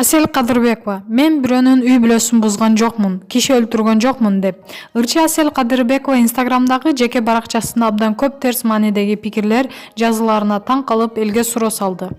Асел Кадырбекова: мен бирөөнүн үй бүлөсүн бузган жокмун, киши өлтүргөн жокмун деп. Ырчы Асел Кадырбекова Инстаграмдагы жеке баракчасында абдан көп терс маанидеги пикирлер жазууларына таң калып, элге суроо салды.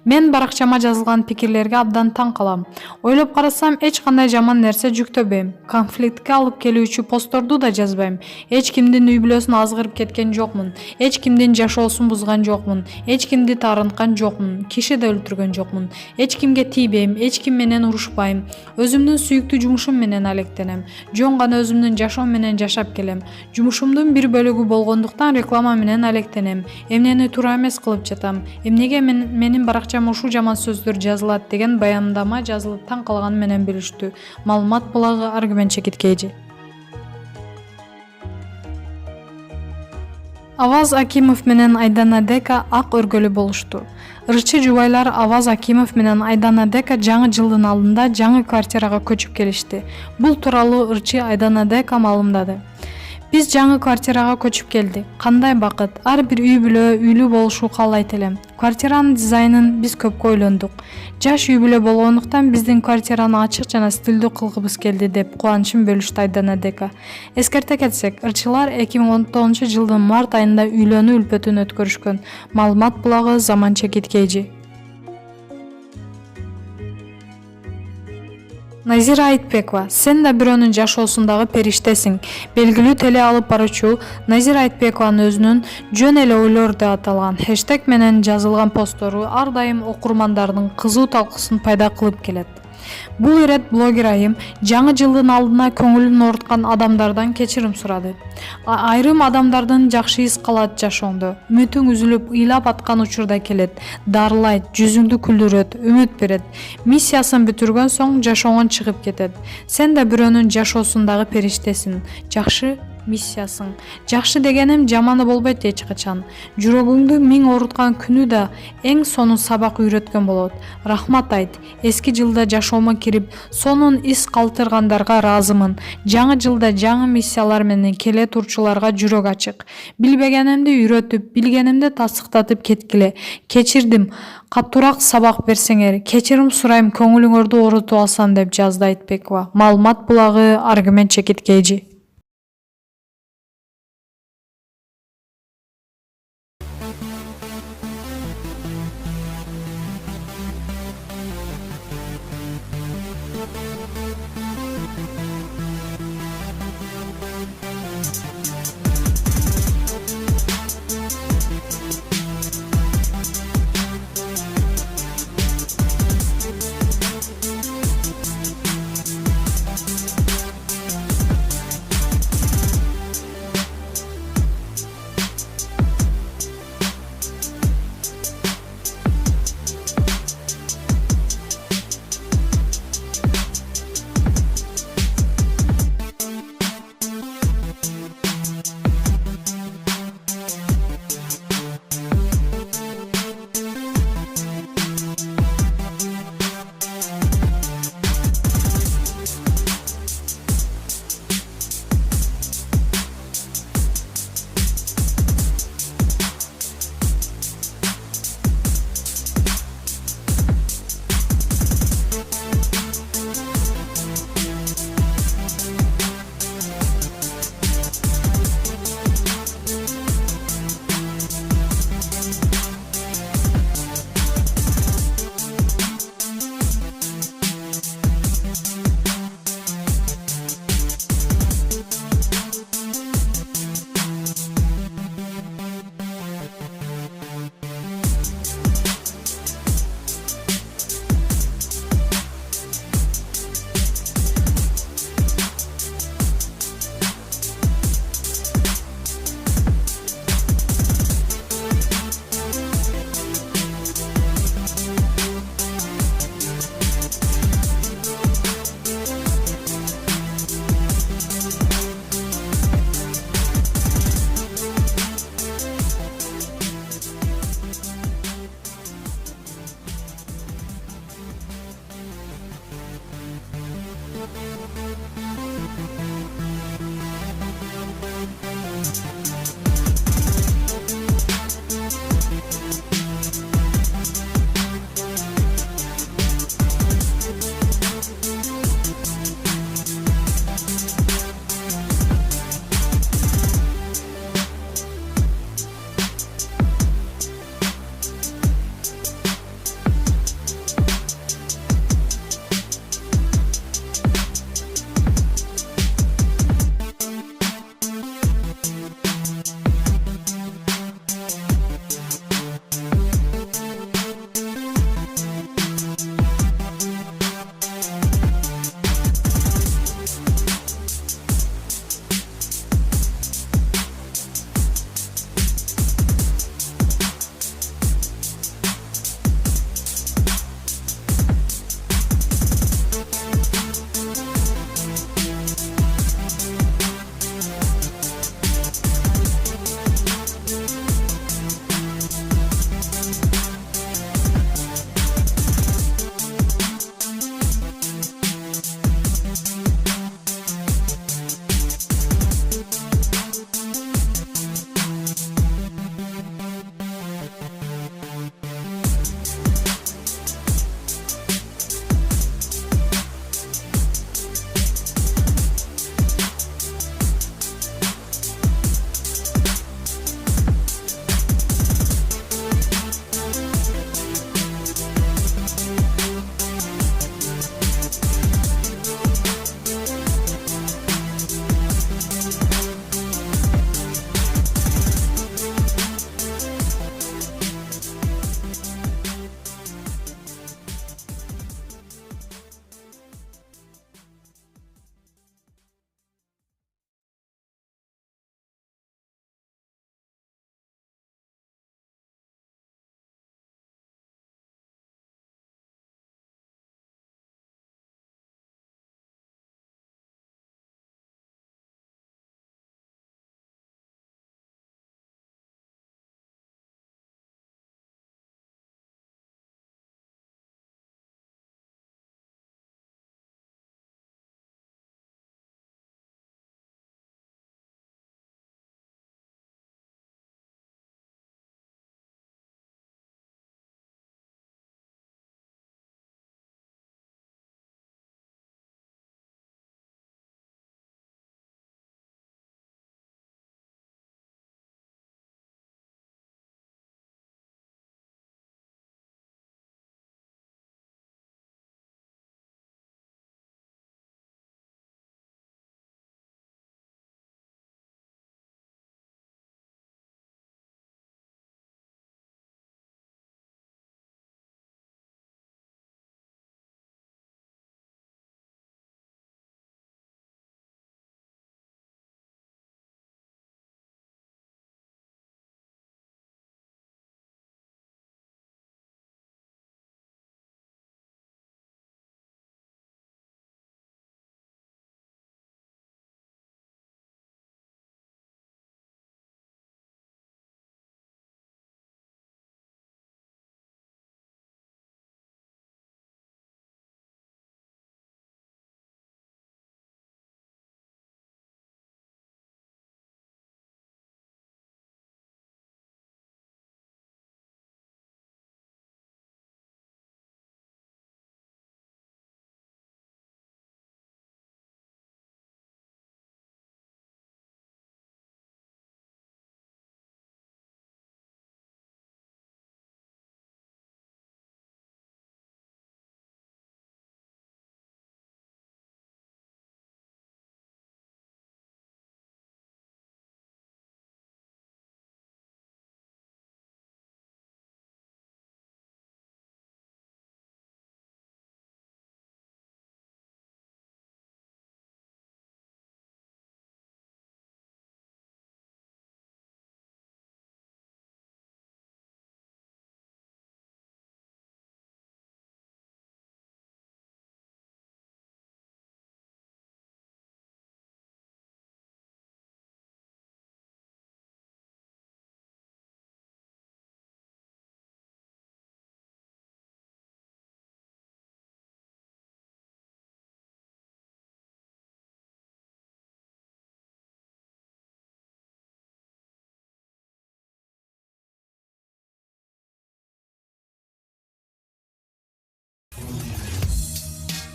Мен баракчама жазылган пикирлерге абдан таң калам. Ойлоп карасам, эч кандай жаман нерсе жүктөбөйм. Конфликтке алып келүүчү постторду да жазбайм. Эч кимдин үй бүлөсүн азгырып кеткен жокмун. Эч кимдин жашоосун бузган жокмун. Эч кимди таарынткан жокмун. Киши да өлтүргөн жокмун. Эч кимге тийбейм, эч ким менен урушпайм. Өзүмдүн сүйүктүү жумушум менен алектенем. Жөн гана өзүмдүн жашоом менен жашап келем. Жумушумдун бир бөлүгү болгондуктан реклама менен алектенем. Эмнени туура эмес кылып жатам. Эмнеге менин баракчама ушул жаман сөздөр жазылат деген баяндама жазылып таң калганы менен билиштү. Маалымат булагы Аргумент Чекиткейчи. Аваз Акимов менен Айдана Дека ак өргөлүү болушту. Ырчы жубайлар Аваз Акимов менен Айдана Дека жаңы жылдын алдында жаңы квартирага көчүп келишти. Бул тууралуу ырчы Айдана Дека маалымдады. Биз жаңы квартирага көчүп келдик. Кандай бакыт, ар бир үй бүлө үйлүү болушу каалайт элем. Квартиранын дизайнын биз көпкө ойлондук. Жаш үй бүлө болгондуктан биздин квартираны ачык жана стилдүү кылгыбыз келди деп кубанычын бөлүштү Айдана Дека. Эскерте кетсек, ырчылар 2019 жылдын март айында үйлөнүү үлпөтүн өткөрүшкөн. Маалымат булагы Заман Чекиткейчи. Назира Айтбекова: сен да бирөөнүн жашоосундагы периштесиң. Белгилүү теле алып баруучу Назира Айтбекованын өзүнүн жөн эле ойлор деп аталган хэштег менен жазылган посттору ар дайым окурмандардын кызуу талкуусун пайда кылып келет. Бул ирет блогер айым жаңы жылдын алдына көңүлүн ооруткан адамдардан кечирим сурады. Айрым адамдардын жакшы эс калат жашооңдо. Үмүтүң үзүлүп, ыйлап аткан учурда келет. Дарылайт, жүзүңдү күлдүрөт, үмүт берет. Миссиясын бүтүргөн соң жашооңон чыгып кетет. Сен да бирөөнүн жашоосундагы периштесиң. Жакшы миссиясың. Жакшы дегеним жаманы болбойт эч качан. Жүрөгүңдү миң ооруткан күнү да эң сонун сабак үйрөткөн болот. Рахмат айт. Эски жылда жашоомо кирип, сонун ис калтыргандарга ыраазымын. Жаңы жылда жаңы миссиялар менен келе турчуларга жүрөк ачык. Билбегенимди үйрөтүп, билгенимди тасыктатып кеткиле. Кечирдим. Катуураак сабак берсеңер, кечирим сурайм, көңүлүңөрдү оорутуп алсам деп жазды Айтбекова. Маалымат булагы Аргумент Чекиткейчи.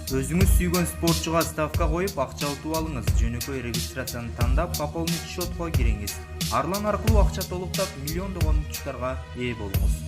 Өзүңүз сүйгөн спортчуга ставка коюп акча утуп алыңыз. Жөнөкөй регистрацияны тандап, пополнить счетко кириңиз. Арлан аркылуу акча толуктап, миллиондогон мунчтарга ээ болуңуз.